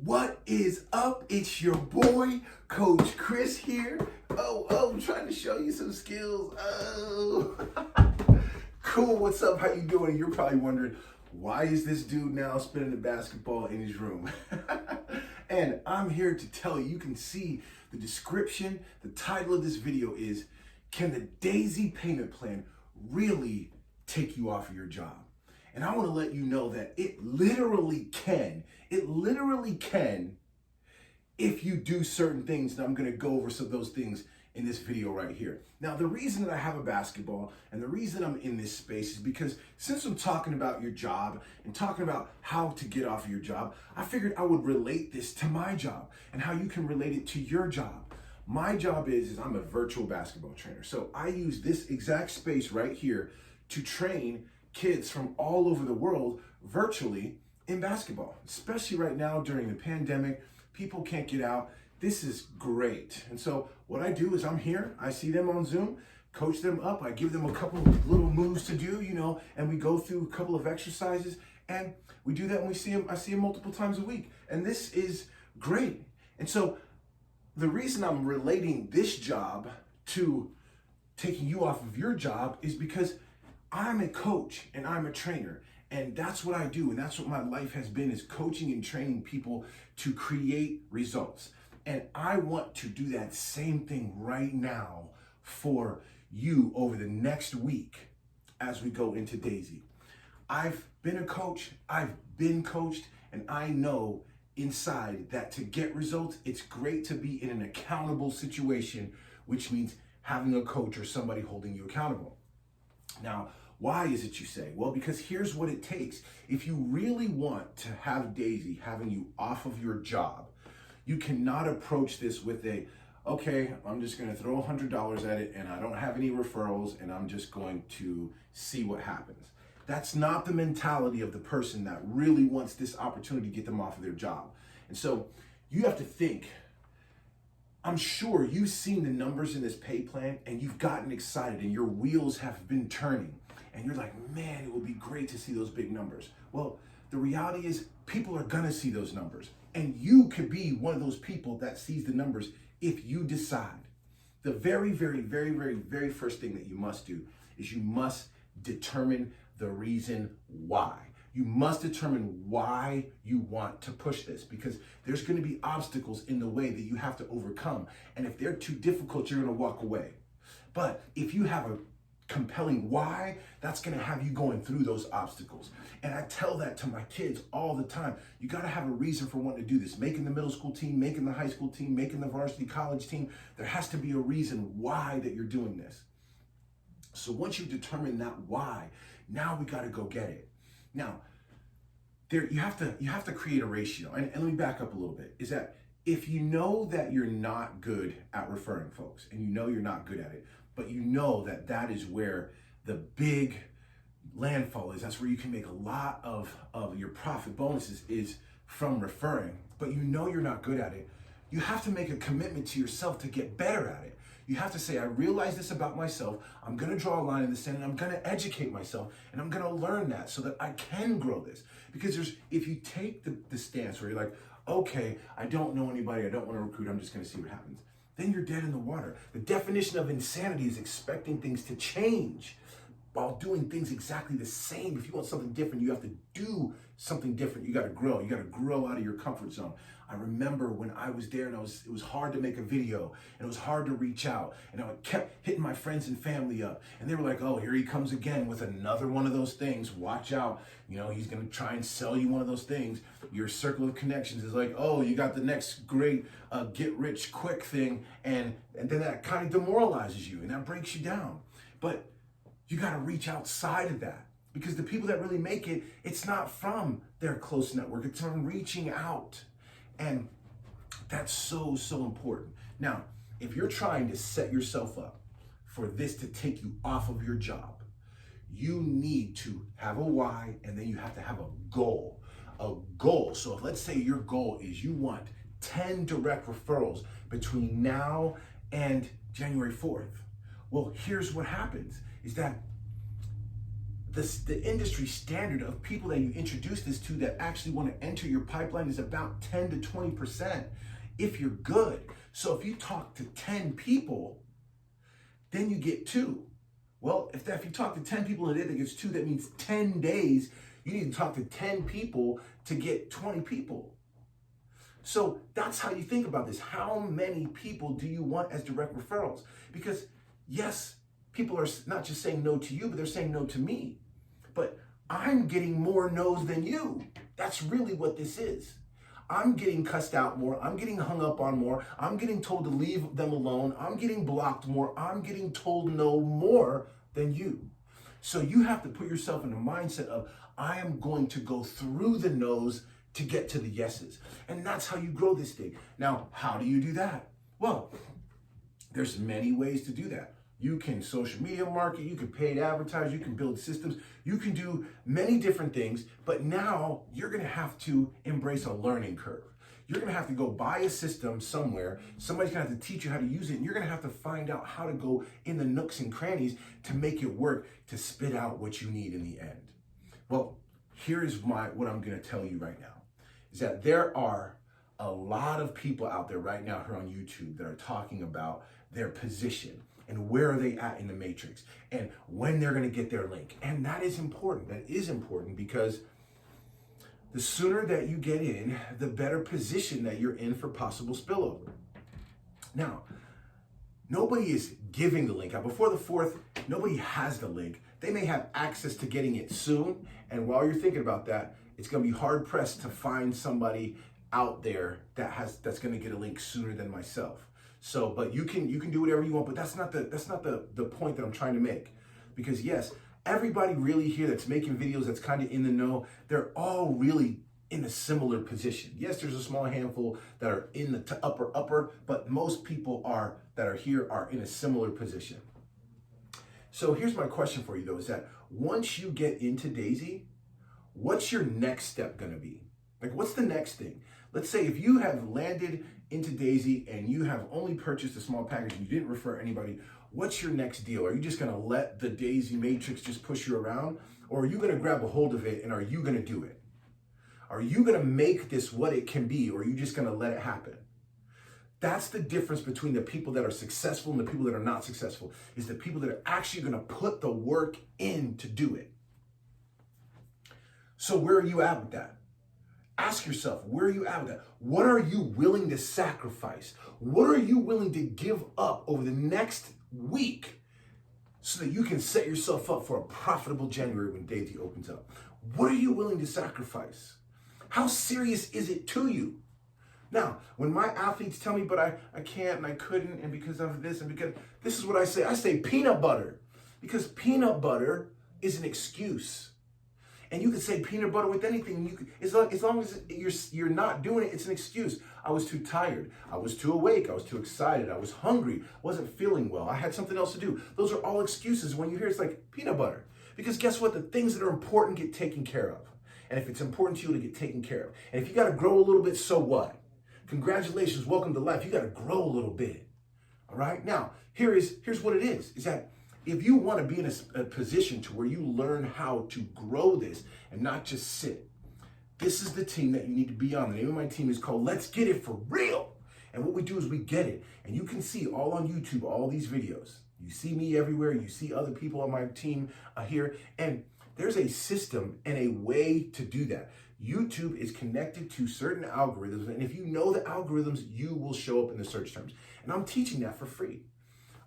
What is up? It's your boy, Coach Chris here. I'm trying to show you some skills. Cool, what's up? How you doing? You're probably wondering, why is this dude now spinning the basketball in his room? And I'm here to tell you, you can see the description, the title of this video is, can the Daisy payment plan really take you off of your job? And I want to let you know that it literally can. It literally can if you do certain things, and I'm going to go over some of those things in this video right here. Now, the reason that I have a basketball and the reason I'm in this space is because since I'm talking about your job and talking about how to get off of your job, I figured I would relate this to my job and how you can relate it to your job. My job is I'm a virtual basketball trainer. So I use this exact space right here to train kids from all over the world virtually in basketball, especially right now during the pandemic. People can't get out. This is great. And so what I do is I'm here, I see them on Zoom, coach them up, I give them a couple of little moves to do, and we go through a couple of exercises, and we do that and I see them multiple times a week. And this is great. And so the reason I'm relating this job to taking you off of your job is because I'm a coach and I'm a trainer, and that's what I do, and that's what my life has been, is coaching and training people to create results. And I want to do that same thing right now for you over the next week as we go into Daisy. I've been a coach, I've been coached, and I know inside that to get results, it's great to be in an accountable situation, which means having a coach or somebody holding you accountable. Now, why is it, you say? Well, because here's what it takes. If you really want to have Daisy having you off of your job, you cannot approach this with okay, I'm just going to throw $100 at it and I don't have any referrals and I'm just going to see what happens. That's not the mentality of the person that really wants this opportunity to get them off of their job. And so you have to think, I'm sure you've seen the numbers in this pay plan and you've gotten excited and your wheels have been turning. And you're like, man, it would be great to see those big numbers. Well, the reality is people are gonna see those numbers. And you could be one of those people that sees the numbers if you decide. The very, very, very, very, very first thing that you must do is you must determine the reason why. You must determine why you want to push this, because there's gonna be obstacles in the way that you have to overcome. And if they're too difficult, you're gonna walk away. But if you have a compelling why, that's going to have you going through those obstacles. And I tell that to my kids all the time. You got to have a reason for wanting to do this. Making the middle school team, making the high school team, making the varsity college team. There has to be a reason why that you're doing this. So once you determine that why, now we got to go get it. Now, you have to create a ratio. And let me back up a little bit. Is that if you know that you're not good at referring folks, and you know you're not good at it, but you know that that is where the big landfall is, that's where you can make a lot of your profit bonuses is from referring, but you know you're not good at it, you have to make a commitment to yourself to get better at it. You have to say, I realize this about myself, I'm gonna draw a line in the sand, and I'm gonna educate myself, and I'm gonna learn that so that I can grow this. Because if you take the stance where you're like, okay, I don't know anybody, I don't wanna recruit, I'm just gonna see what happens, then you're dead in the water. The definition of insanity is expecting things to change while doing things exactly the same. If you want something different, you have to do something different. You got to grow. You got to grow out of your comfort zone. I remember when I was there and it was hard to make a video and it was hard to reach out, and I kept hitting my friends and family up, and they were like, oh, here he comes again with another one of those things. Watch out. He's going to try and sell you one of those things. Your circle of connections is like, oh, you got the next great get rich quick thing. And then that kind of demoralizes you and that breaks you down. But you got to reach outside of that, because the people that really make it, it's not from their close network. It's from reaching out. And that's so, so important. Now, if you're trying to set yourself up for this to take you off of your job, you need to have a why, and then you have to have a goal. A goal. So if, let's say your goal is you want 10 direct referrals between now and January 4th. Well, here's what happens is that the industry standard of people that you introduce this to that actually want to enter your pipeline is about 10 to 20% if you're good. So if you talk to 10 people, then you get 2. Well, if you talk to 10 people in a day that gets 2, that means 10 days you need to talk to 10 people to get 20 people. So that's how you think about this. How many people do you want as direct referrals? Because yes, people are not just saying no to you, but they're saying no to me. But I'm getting more no's than you. That's really what this is. I'm getting cussed out more. I'm getting hung up on more. I'm getting told to leave them alone. I'm getting blocked more. I'm getting told no more than you. So you have to put yourself in a mindset of, I am going to go through the no's to get to the yeses. And that's how you grow this thing. Now, how do you do that? Well, there's many ways to do that. You can social media market, you can paid advertise, you can build systems, you can do many different things, but now you're gonna have to embrace a learning curve. You're gonna have to go buy a system somewhere, somebody's gonna have to teach you how to use it, and you're gonna have to find out how to go in the nooks and crannies to make it work, to spit out what you need in the end. Well, here's what I'm gonna tell you right now, is that there are a lot of people out there right now who are on YouTube that are talking about their position and where are they at in the matrix and when they're going to get their link. And that is important. That is important because the sooner that you get in, the better position that you're in for possible spillover. Now, nobody is giving the link out. Before the 4th, nobody has the link. They may have access to getting it soon. And while you're thinking about that, it's going to be hard pressed to find somebody out there that's going to get a link sooner than myself. So, but you can do whatever you want, but that's not the point that I'm trying to make. Because yes, everybody really here that's making videos that's kind of in the know, they're all really in a similar position. Yes, there's a small handful that are in the upper, but most people that are here are in a similar position. So here's my question for you though, is that once you get into Daisy, what's your next step gonna be? Like, what's the next thing? Let's say if you have landed into Daisy and you have only purchased a small package and you didn't refer anybody, what's your next deal? Are you just gonna let the Daisy matrix just push you around? Or are you gonna grab a hold of it and are you gonna do it? Are you gonna make this what it can be, or are you just gonna let it happen? That's the difference between the people that are successful and the people that are not successful, is the people that are actually gonna put the work in to do it. So where are you at with that? Ask yourself, where are you at with that? What are you willing to sacrifice? What are you willing to give up over the next week so that you can set yourself up for a profitable January when Daisy opens up? What are you willing to sacrifice? How serious is it to you? Now, when my athletes tell me, but I can't and I couldn't and because of this and because, this is what I say. I say peanut butter, because peanut butter is an excuse. And you can say peanut butter with anything. You can, as long as you're not doing it, it's an excuse. I was too tired. I was too awake. I was too excited. I was hungry. Wasn't feeling well. I had something else to do. Those are all excuses. When you hear it's like peanut butter. Because guess what? The things that are important get taken care of. And if it's important to you, to get taken care of. And if you got to grow a little bit, so what? Congratulations. Welcome to life. You got to grow a little bit. All right? Now, here's what it is that if you want to be in a position to where you learn how to grow this and not just sit, this is the team that you need to be on. The name of my team is called Let's Get It For Real. And what we do is we get it. And you can see all on YouTube, all these videos. You see me everywhere. You see other people on my team here. And there's a system and a way to do that. YouTube is connected to certain algorithms. And if you know the algorithms, you will show up in the search terms. And I'm teaching that for free.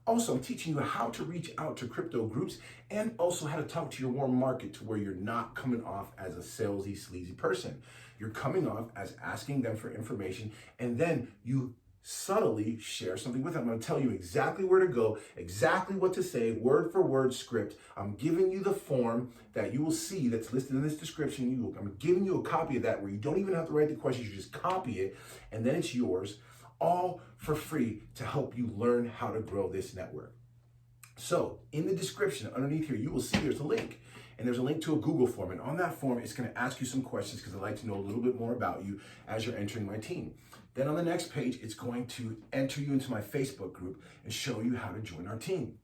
Also, I'm teaching you how to reach out to crypto groups and also how to talk to your warm market to where you're not coming off as a salesy, sleazy person. You're coming off as asking them for information, and then you subtly share something with them. I'm going to tell you exactly where to go, exactly what to say, word for word script. I'm giving you the form that you will see that's listed in this description. I'm giving you a copy of that where you don't even have to write the questions. You just copy it, and then it's yours. All for free to help you learn how to grow this network. So in the description underneath here, you will see there's a link, and there's a link to a Google form. And on that form, it's going to ask you some questions because I'd like to know a little bit more about you as you're entering my team. Then on the next page, it's going to enter you into my Facebook group and show you how to join our team.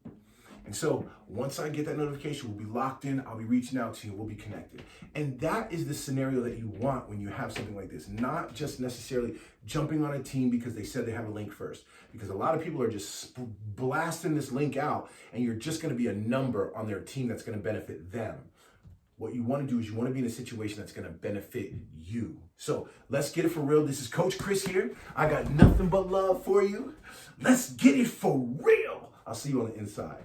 And so once I get that notification, we'll be locked in. I'll be reaching out to you. We'll be connected. And that is the scenario that you want when you have something like this, not just necessarily jumping on a team because they said they have a link first. Because a lot of people are just blasting this link out, and you're just going to be a number on their team that's going to benefit them. What you want to do is you want to be in a situation that's going to benefit you. So let's get it for real. This is Coach Chris here. I got nothing but love for you. Let's get it for real. I'll see you on the inside.